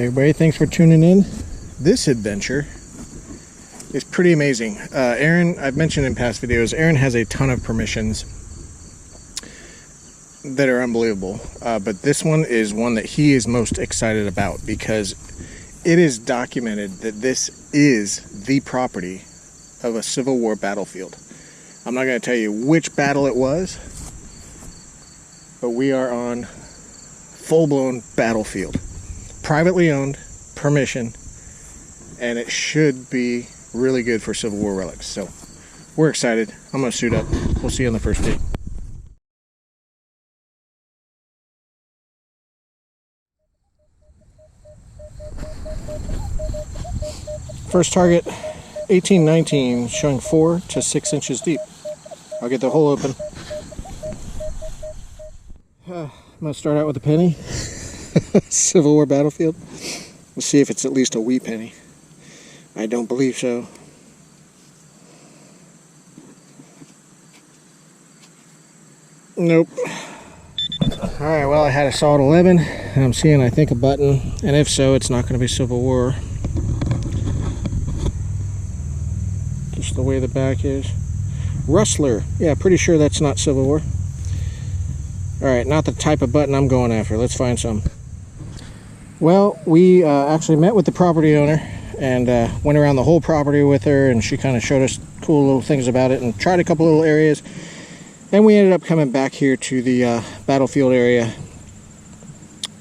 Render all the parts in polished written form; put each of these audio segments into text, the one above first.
Hey everybody, thanks for tuning in. This adventure is pretty amazing. Aaron, I've mentioned in past videos, Aaron has a ton of permissions that are unbelievable. But this one is one that he is most excited about because it is documented that this is the property of a Civil War battlefield. I'm not going to tell you which battle it was, but we are on full-blown battlefield. Privately owned, permission, and it should be really good for Civil War relics. So we're excited. I'm going to suit up. We'll see you on the first day. First target, 1819, showing 4 to 6 inches deep. I'll get the hole open. I'm going to start out with a penny. Civil War battlefield. We'll see if it's at least a wee penny. I don't believe so. Nope. Alright, well, I had a solid 11, and I'm seeing, I think, a button, and if so, it's not going to be Civil War. Just the way the back is. Rustler. Yeah, pretty sure that's not Civil War. Alright, not the type of button I'm going after. Let's find some. Well, we actually met with the property owner and went around the whole property with her, and she kind of showed us cool little things about it and tried a couple little areas. And we ended up coming back here to the battlefield area.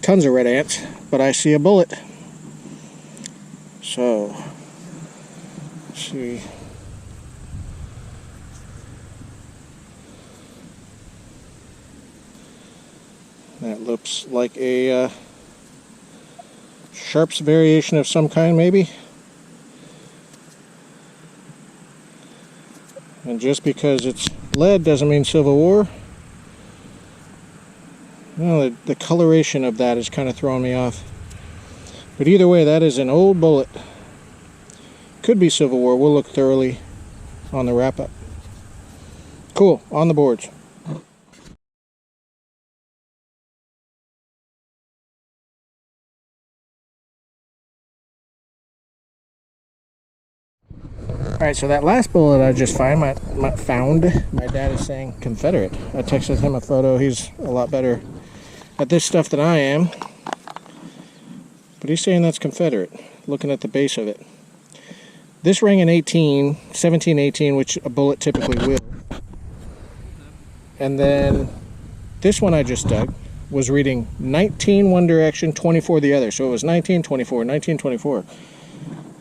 Tons of red ants, but I see a bullet. So, let's see. That looks like a Sharp's variation of some kind, maybe. And just because it's lead doesn't mean Civil War. Well, the coloration of that is kind of throwing me off. But either way, that is an old bullet. Could be Civil War. We'll look thoroughly on the wrap-up. Cool, on the boards. Alright, so that last bullet I just found, my dad is saying Confederate. I texted him a photo. He's a lot better at this stuff than I am. But he's saying that's Confederate, looking at the base of it. This rang in 1718, which a bullet typically will. And then this one I just dug was reading 19 one direction, 24 the other. So it was 1924, 1924.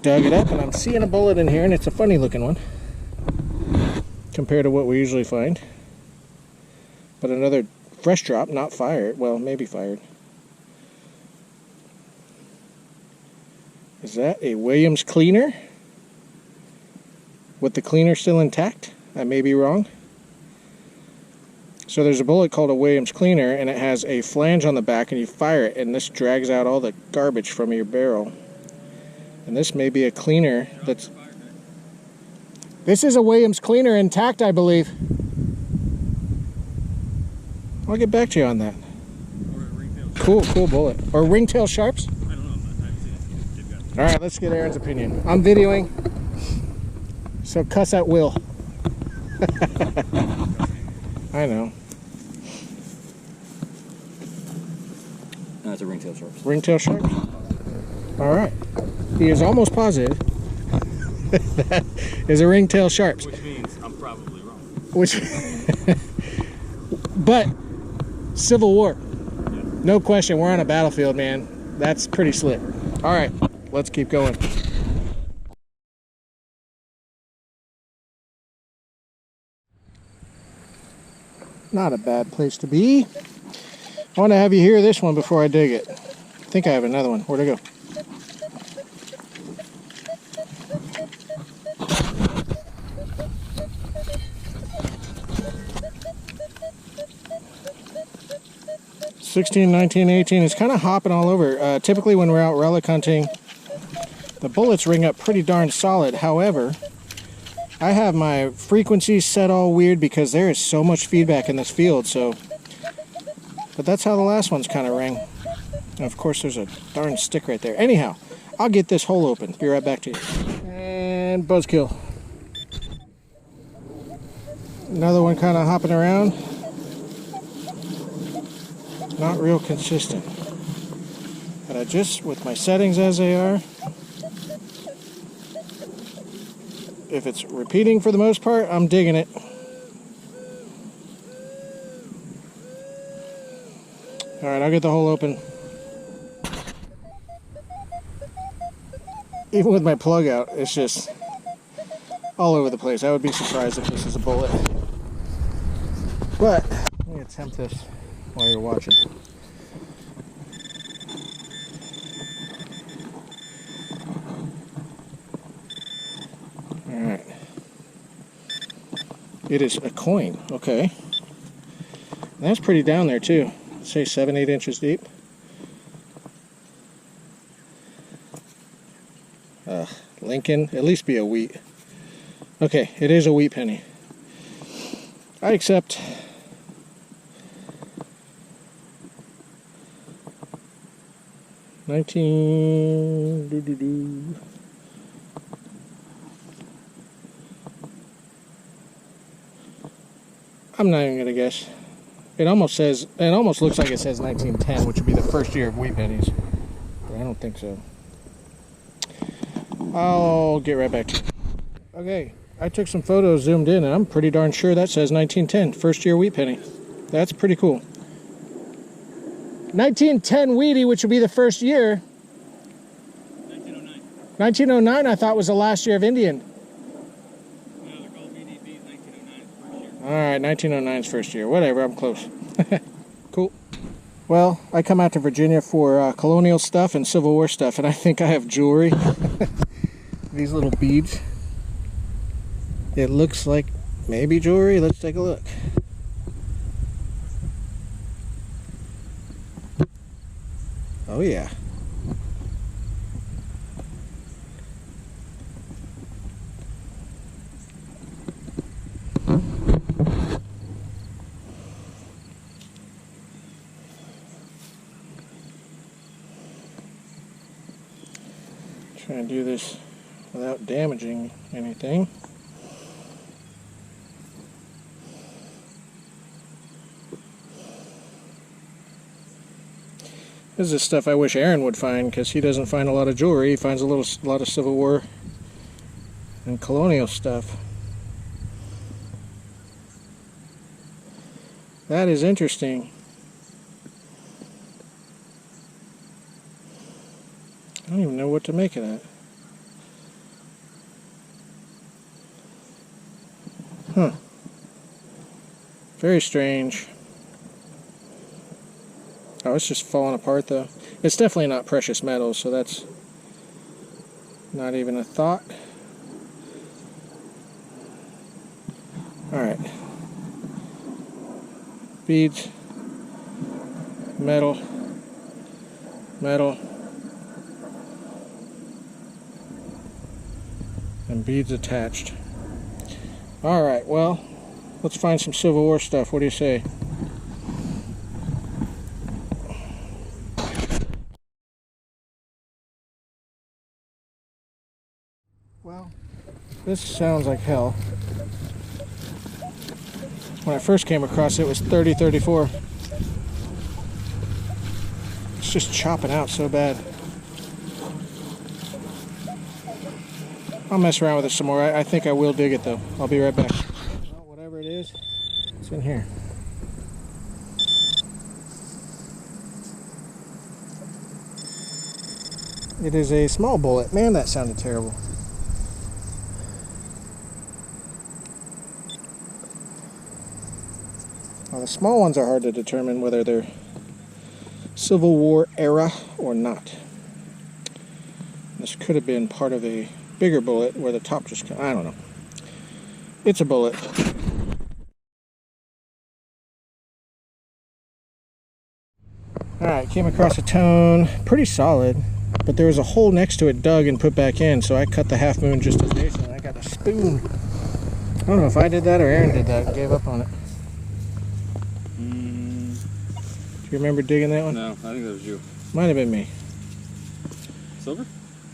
Dug it up and I'm seeing a bullet in here, and it's a funny looking one compared to what we usually find. But another fresh drop, not fired. Well, maybe fired. Is that a Williams cleaner? With the cleaner still intact? I may be wrong. So there's a bullet called a Williams cleaner, and it has a flange on the back, and you fire it and this drags out all the garbage from your barrel. And this may be a cleaner that's... This is a Williams cleaner intact, I believe. I'll get back to you on that. Cool bullet. Or ringtail sharps? I don't know. Alright, let's get Aaron's opinion. I'm videoing, so cuss at will. I know. No, it's a ringtail sharps. Ringtail sharps? Alright. He is almost positive that is a ringtail sharps. Which means I'm probably wrong. But Civil War. Yeah. No question, we're on a battlefield, man. That's pretty slick. Alright, let's keep going. Not a bad place to be. I want to have you hear this one before I dig it. I think I have another one. Where'd it go? '16, 19, 18. It's kind of hopping all over. Typically when we're out relic hunting, the bullets ring up pretty darn solid. However, I have my frequencies set all weird because there is so much feedback in this field. But that's how the last one's kind of rang. And of course, there's a darn stick right there. Anyhow, I'll get this hole open. Be right back to you. And buzzkill. Another one kind of hopping around. Not real consistent. But I just, with my settings as they are, if it's repeating for the most part, I'm digging it. Alright, I'll get the hole open. Even with my plug out, it's just all over the place. I would be surprised if this is a bullet. But, let me attempt this while you're watching. Alright. It is a coin, okay. That's pretty down there too. Say 7-8 inches deep. Lincoln, at least be a wheat. Okay, it is a wheat penny. I accept. I'm not even gonna guess. It almost looks like it says 1910, which would be the first year of wheat pennies. But I don't think so. I'll get right back to you. Okay, I took some photos, zoomed in, and I'm pretty darn sure that says 1910, first year wheat penny. That's pretty cool. 1910 wheatie, which would be the first year. 1909. 1909 I thought was the last year of Indian. No, they're called VDBs. 1909 is first year. Alright, 1909's first year. Whatever, I'm close. Cool. Well, I come out to Virginia for colonial stuff and Civil War stuff, and I think I have jewelry. These little beads. It looks like maybe jewelry. Let's take a look. Oh yeah. Try and do this without damaging anything. This is stuff I wish Aaron would find, because he doesn't find a lot of jewelry. He finds a lot of Civil War and colonial stuff. That is interesting. I don't even know what to make of that. Huh. Very strange. Oh, it's just falling apart though. It's definitely not precious metals, so that's not even a thought. Alright. Beads. Metal. Metal. And beads attached. Alright, well, let's find some Civil War stuff. What do you say? Well, this sounds like hell. When I first came across it, it was 3034. It's just chopping out so bad. I'll mess around with it some more. I think I will dig it though. I'll be right back. Well, whatever it is, it's in here. It is a small bullet. Man, that sounded terrible. Well, the small ones are hard to determine whether they're Civil War era or not. This could have been part of a bigger bullet where the top just I don't know. It's a bullet. Alright, came across a tone. Pretty solid. But there was a hole next to it dug and put back in, so I cut the half moon just as Jason, and I got a spoon. I don't know if I did that or Aaron did that and gave up on it. Do you remember digging that one? No, I think that was you. Might have been me. Silver?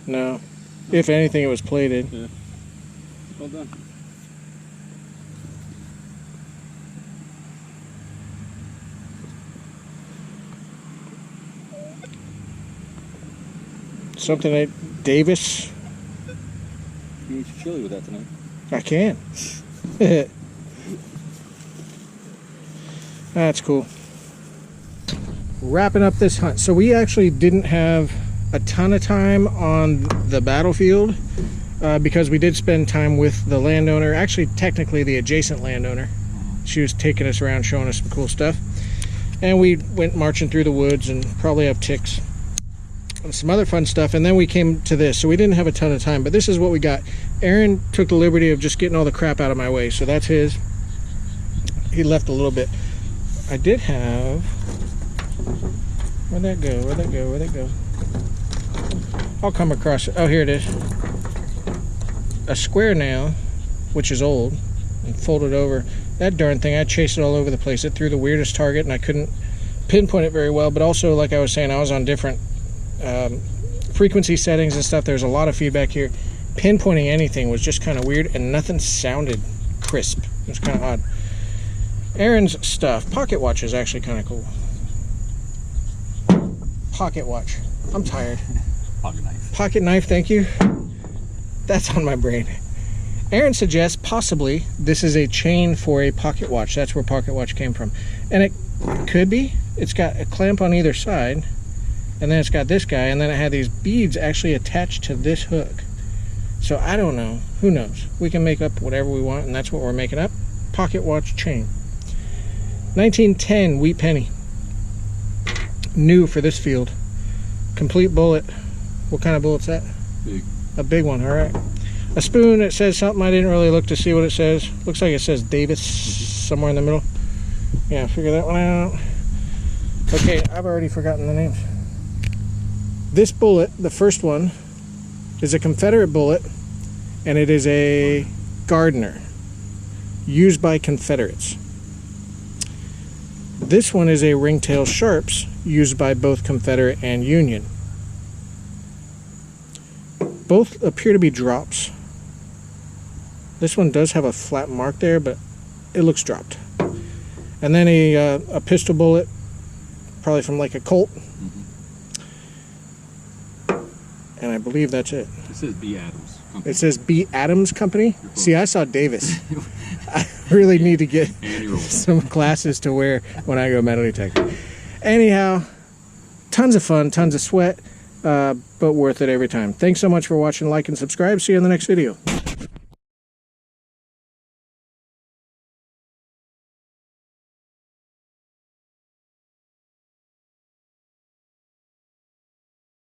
No. If anything, it was plated. Yeah. Well done. Something like Davis. You eat your chili with that tonight. I can. That's cool. Wrapping up this hunt. So we actually didn't have a ton of time on the battlefield because we did spend time with the landowner, actually technically the adjacent landowner. She was taking us around showing us some cool stuff, and we went marching through the woods and probably have ticks and some other fun stuff, and then we came to this. So we didn't have a ton of time, but this is what we got. Aaron took the liberty of just getting all the crap out of my way, so that's his. He left a little bit. I did have, where'd that go, where'd that go, where'd that go? I'll come across it. Oh, here it is. A square nail, which is old, and folded over. That darn thing, I chased it all over the place. It threw the weirdest target, and I couldn't pinpoint it very well, but also, like I was saying, I was on different frequency settings and stuff. There's a lot of feedback here. Pinpointing anything was just kind of weird, and nothing sounded crisp. It was kind of odd. Aaron's stuff. Pocket watch is actually kind of cool. Pocket watch. I'm tired. Pocket knife. Pocket knife, thank you. That's on my brain. Aaron suggests possibly this is a chain for a pocket watch. That's where pocket watch came from. And it could be. It's got a clamp on either side, and then it's got this guy, and then it had these beads actually attached to this hook. So I don't know. Who knows? We can make up whatever we want, and that's what we're making up. Pocket watch chain. 1910 wheat penny. New for this field. Complete bullet. What kind of bullet's that? Big. A big one, all right. A spoon, it says something. I didn't really look to see what it says. Looks like it says Davis somewhere in the middle. Yeah, figure that one out. Okay, I've already forgotten the names. This bullet, the first one, is a Confederate bullet, and it is a Gardner, used by Confederates. This one is a ringtail Sharps, used by both Confederate and Union. Both appear to be drops. This one does have a flat mark there, but it looks dropped. And then a pistol bullet, probably from like a Colt. And I believe that's it. It says B. Adams Company. It says B. Adams Company? See, I saw Davis. I really need to get some glasses to wear when I go metal detecting. Anyhow, tons of fun, tons of sweat, but worth it every time. Thanks so much for watching. Like and subscribe. See you in the next video.